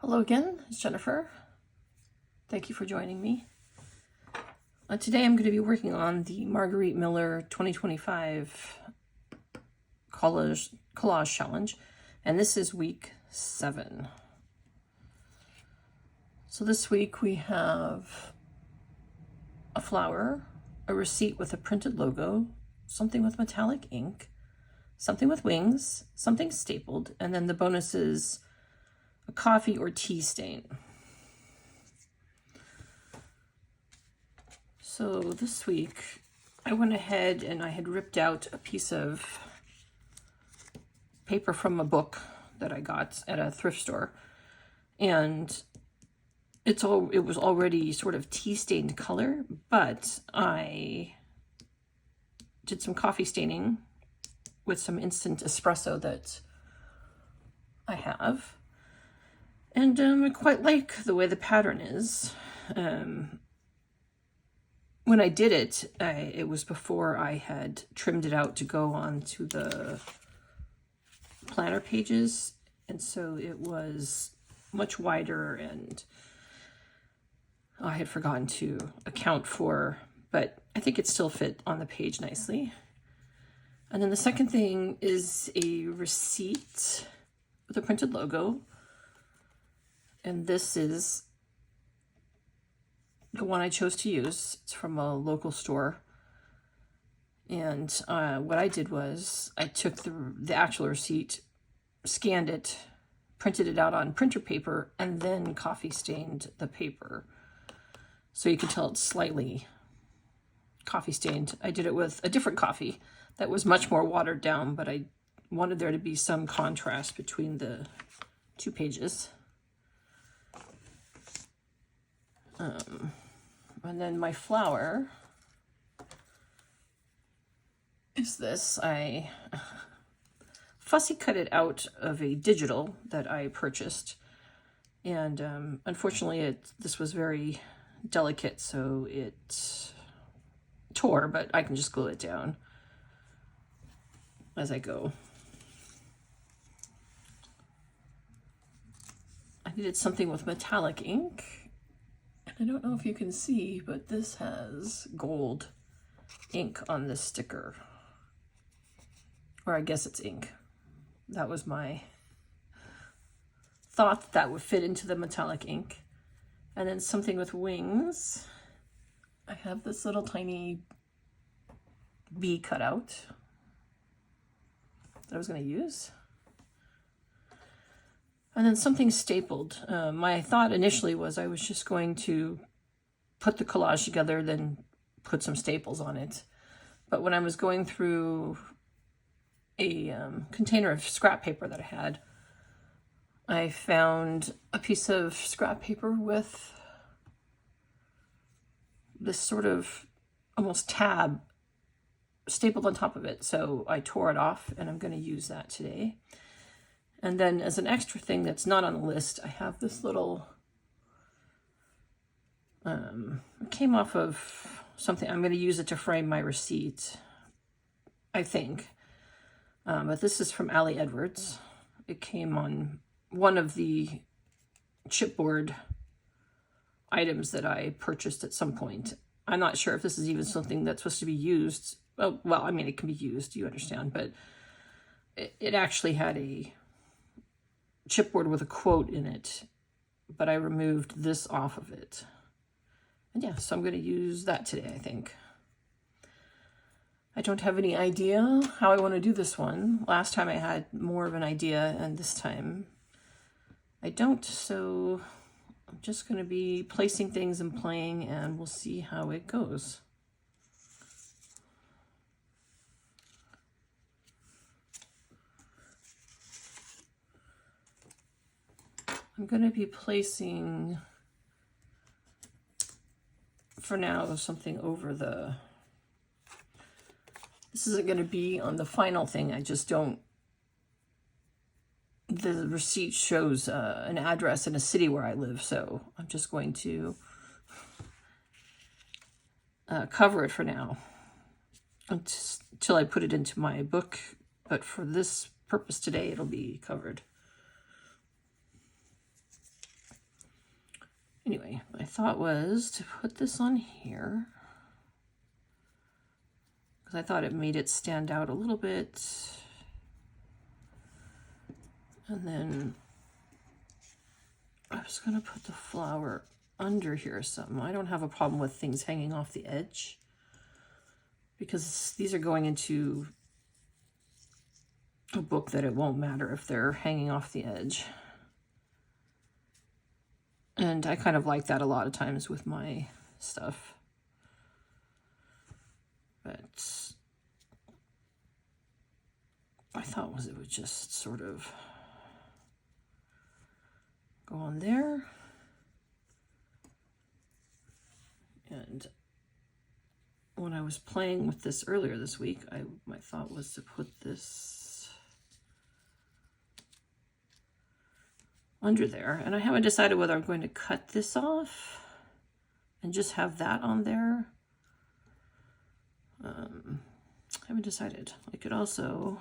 Hello again, it's Jennifer. Thank you for joining me. Today I'm going to be working on the Margarete Miller 2025 collage challenge, and this is week 7. So this week we have a flower, a receipt with a printed logo, something with metallic ink, something with wings, something stapled, and then the bonus is a coffee or tea stain. So this week I went ahead and I had ripped out a piece of paper from a book that I got at a thrift store, and it was already sort of tea stained color, but I did some coffee staining with some instant espresso that I have. And I quite like the way the pattern is. When I did it, it was before I had trimmed it out to go on to the planner pages. And so it was much wider, and I had forgotten to account for, but I think it still fit on the page nicely. And then the second thing is a receipt with a printed logo. And this is the one I chose to use. It's from a local store. And what I did was I took the actual receipt, scanned it, printed it out on printer paper, and then coffee stained the paper. So you can tell it's slightly coffee stained. I did it with a different coffee that was much more watered down, but I wanted there to be some contrast between the two pages. And then my flower is this. I fussy cut it out of a digital that I purchased, and unfortunately this was very delicate, so it tore, but I can just glue it down as I go. I needed something with metallic ink. I don't know if you can see, but this has gold ink on this sticker. Or I guess it's ink. That was my thought, that would fit into the metallic ink. And then something with wings. I have this little tiny bee cutout that I was going to use. And then something stapled. My thought initially was I was just going to put the collage together, then put some staples on it. But when I was going through a container of scrap paper that I had, I found a piece of scrap paper with this sort of almost tab stapled on top of it. So I tore it off, and I'm going to use that today. And then as an extra thing that's not on the list, I have this little, it came off of something. I'm going to use it to frame my receipt, I think. But this is from Ali Edwards. It came on one of the chipboard items that I purchased at some point. I'm not sure if this is even something that's supposed to be used. Oh, well, I mean, it can be used, you understand, but it actually had a chipboard with a quote in it, but I removed this off of it. And yeah, so I'm going to use that today, I think. I don't have any idea how I want to do this one. Last time I had more of an idea, and this time I don't, so I'm just going to be placing things and playing, and we'll see how it goes. I'm going to be placing, for now, something over the, this isn't going to be on the final thing. I just don't, the receipt shows an address in a city where I live, so I'm just going to cover it for now until I put it into my book. But for this purpose today, it'll be covered. Anyway, my thought was to put this on here because I thought it made it stand out a little bit. And then I was going to put the flower under here or something. I don't have a problem with things hanging off the edge because these are going into a book that it won't matter if they're hanging off the edge. And I kind of like that a lot of times with my stuff. But I thought it would just sort of go on there. And when I was playing with this earlier this week, my thought was to put this under there. And I haven't decided whether I'm going to cut this off and just have that on there. I haven't decided. I could also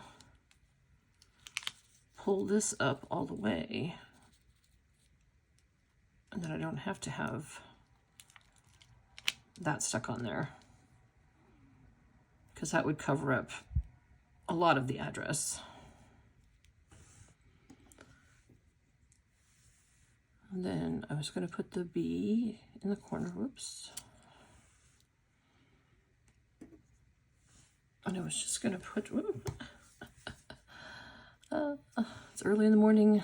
pull this up all the way, and then I don't have to have that stuck on there, because that would cover up a lot of the address. And then I was going to put the B in the corner. Whoops. And I was just going to put, it's early in the morning. I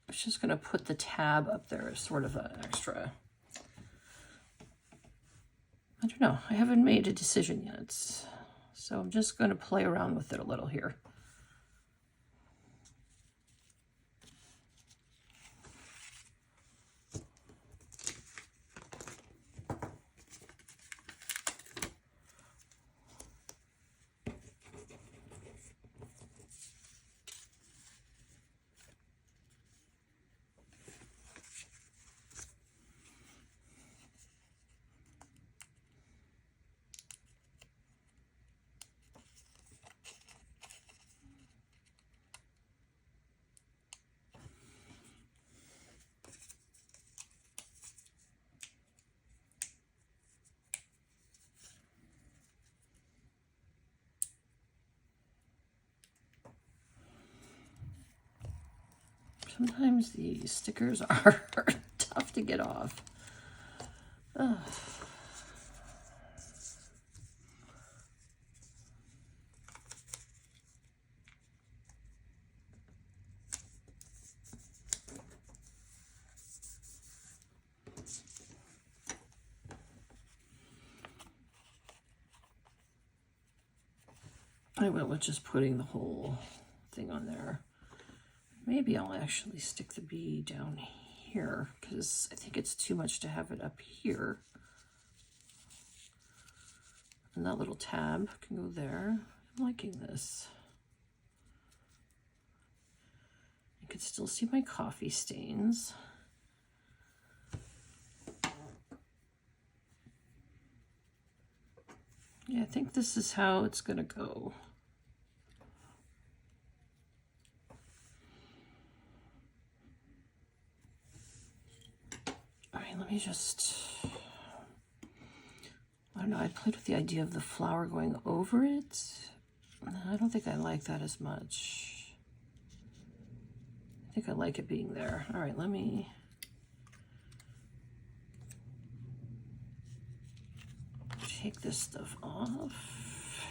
was just going to put the tab up there as sort of an extra. I don't know. I haven't made a decision yet. So I'm just going to play around with it a little here. Sometimes the stickers are tough to get off. Ugh. I went with just putting the whole thing on there. Maybe I'll actually stick the B down here because I think it's too much to have it up here. And that little tab can go there. I'm liking this. You can still see my coffee stains. Yeah, I think this is how it's gonna go. Let me just, I don't know, I played with the idea of the flower going over it. I don't think I like that as much. I think I like it being there. All right, let me take this stuff off.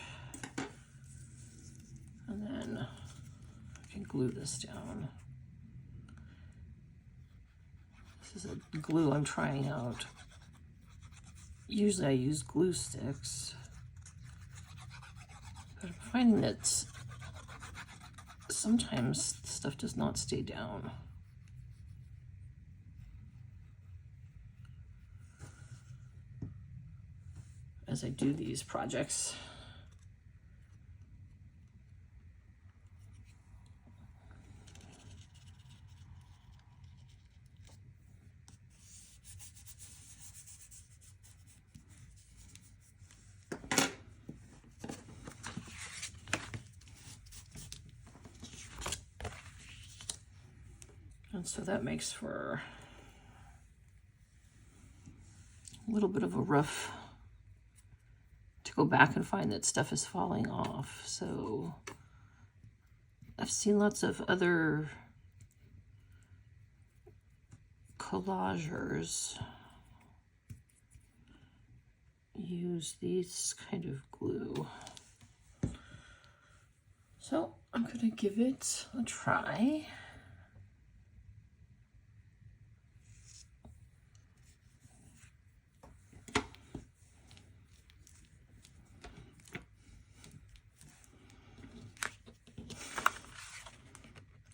And then I can glue this down. This is a glue I'm trying out. Usually I use glue sticks, but I'm finding that sometimes stuff does not stay down. As I do these projects. And so that makes for a little bit of a rough to go back and find that stuff is falling off. So I've seen lots of other collagers use these kind of glue. So I'm gonna give it a try.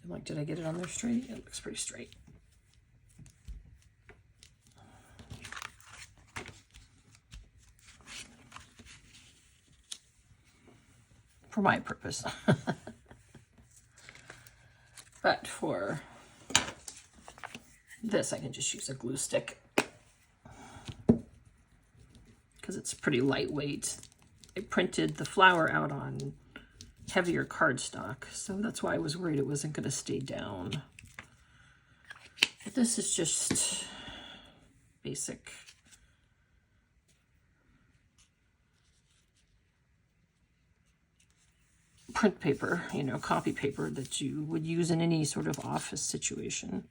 I'm like, did I get it on there straight? It looks pretty straight. For my purpose. But for this, I can just use a glue stick because it's pretty lightweight. I printed the flower out on heavier cardstock, so that's why I was worried it wasn't going to stay down. But this is just basic print paper, you know, copy paper that you would use in any sort of office situation.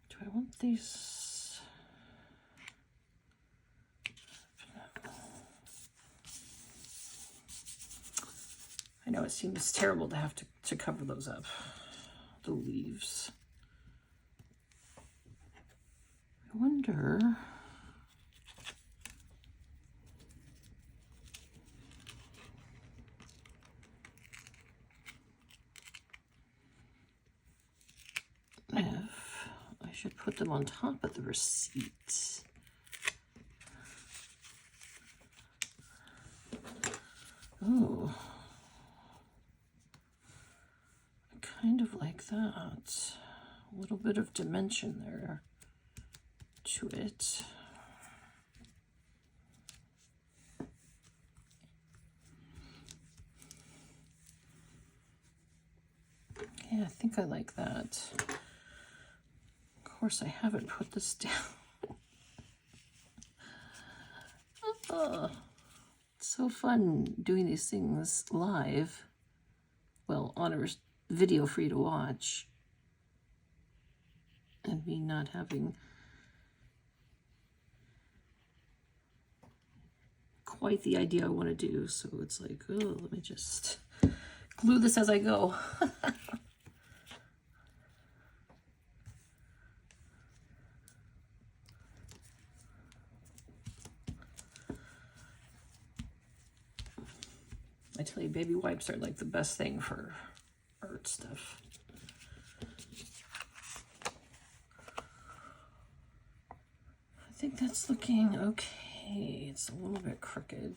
Do I want these? I know it seems terrible to have to cover those up, the leaves. I wonder. If I should put them on top of the receipt. Oh, I kind of like that. A little bit of dimension there to it. Yeah, I think I like that. Of course, I haven't put this down. Oh, it's so fun doing these things live. Well, on a video for you to watch. And me not having quite the idea I want to do. So it's like, oh, let me just glue this as I go. I tell you, baby wipes are like the best thing for art stuff. I think that's looking okay. It's a little bit crooked.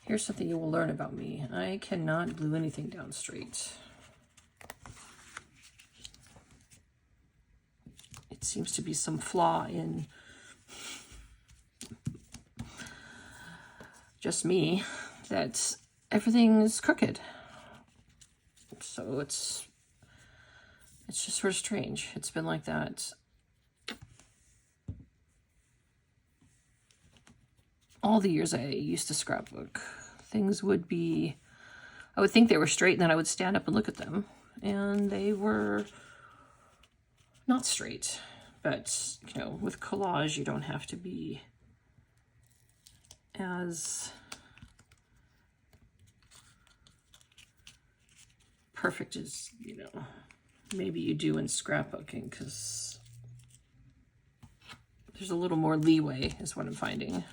Here's something you will learn about me. I cannot glue anything down straight. It seems to be some flaw in just me that everything is crooked. So it's just sort of strange. It's been like that all the years I used to scrapbook. Things would be, I would think they were straight, and then I would stand up and look at them, and they were not straight. But, you know, with collage, you don't have to be as perfect as, you know, maybe you do in scrapbooking, because there's a little more leeway, is what I'm finding.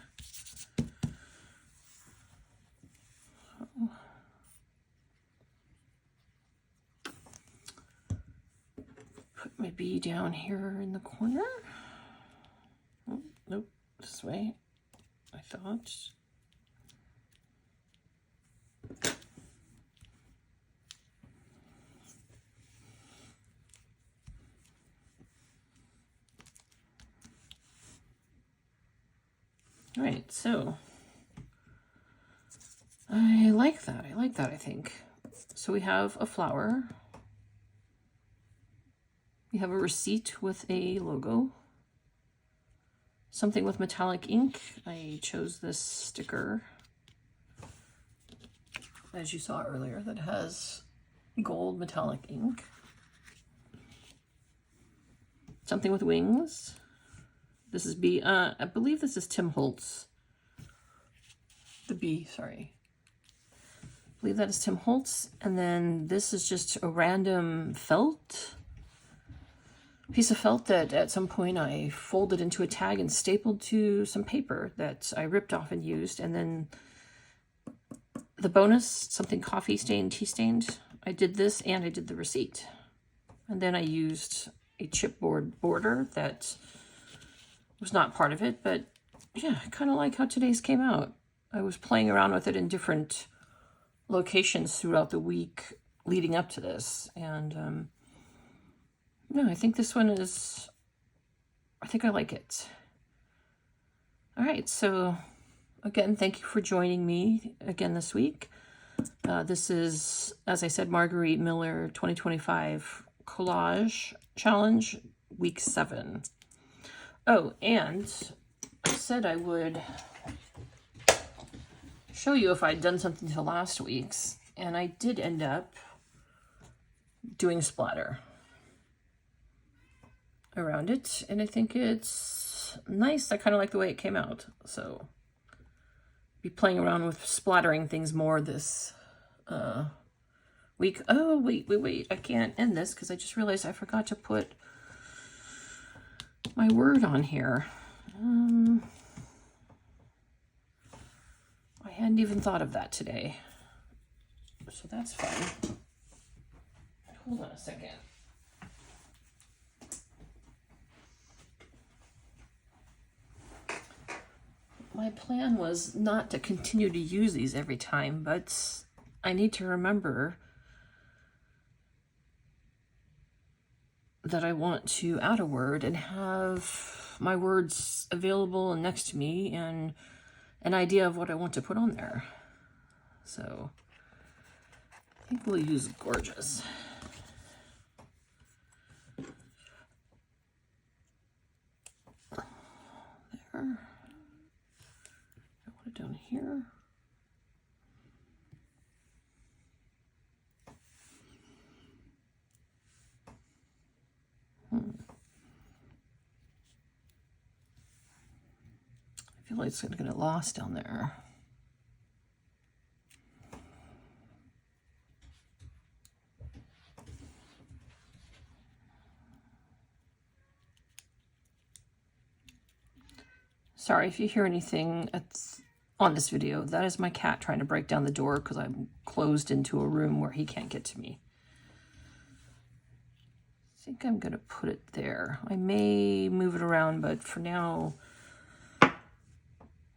Put my bee down here in the corner. Oh, nope, this way, I thought. All right, so I like that. I like that, I think. So we have a flower. We have a receipt with a logo. Something with metallic ink. I chose this sticker, as you saw earlier, that has gold metallic ink. Something with wings. This is B. I believe this is Tim Holtz. The B, sorry. I believe that is Tim Holtz. And then this is just a random felt. Piece of felt that at some point I folded into a tag and stapled to some paper that I ripped off and used. And then the bonus, something coffee stained, tea stained. I did this and I did the receipt. And then I used a chipboard border that was not part of it, but yeah, I kind of like how today's came out. I was playing around with it in different locations throughout the week leading up to this, and no, I think this one is, I think I like it. All right, so again, thank you for joining me again this week. This is, as I said, Margarete Miller 2025 Collage Challenge, Week 7. Oh, and I said I would show you if I'd done something to last week's, and I did end up doing splatter around it, and I think it's nice. I kind of like the way it came out, so be playing around with splattering things more this week. Oh, wait, I can't end this because I just realized I forgot to put my word on here. I hadn't even thought of that today, so that's fun. Hold on a second. My plan was not to continue to use these every time, but I need to remember that I want to add a word and have my words available and next to me and an idea of what I want to put on there. So I think we'll use gorgeous. There. I want it down here. I feel like it's going to get lost down there. Sorry if you hear anything on this video. That is my cat trying to break down the door because I'm closed into a room where he can't get to me. I think I'm going to put it there. I may move it around, but for now, I'm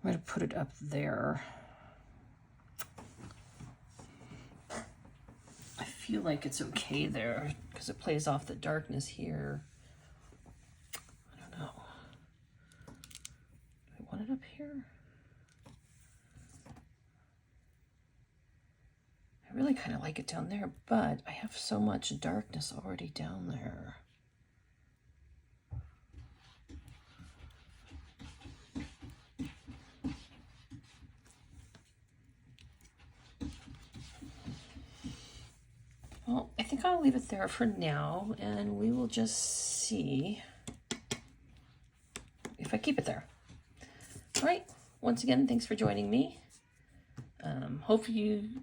going to put it up there. I feel like it's okay there because it plays off the darkness here. I don't know. Do I want it up here? I really kind of like it down there, but I have so much darkness already down there. Well, I think I'll leave it there for now, and we will just see if I keep it there. All right. Once again, thanks for joining me. Hope you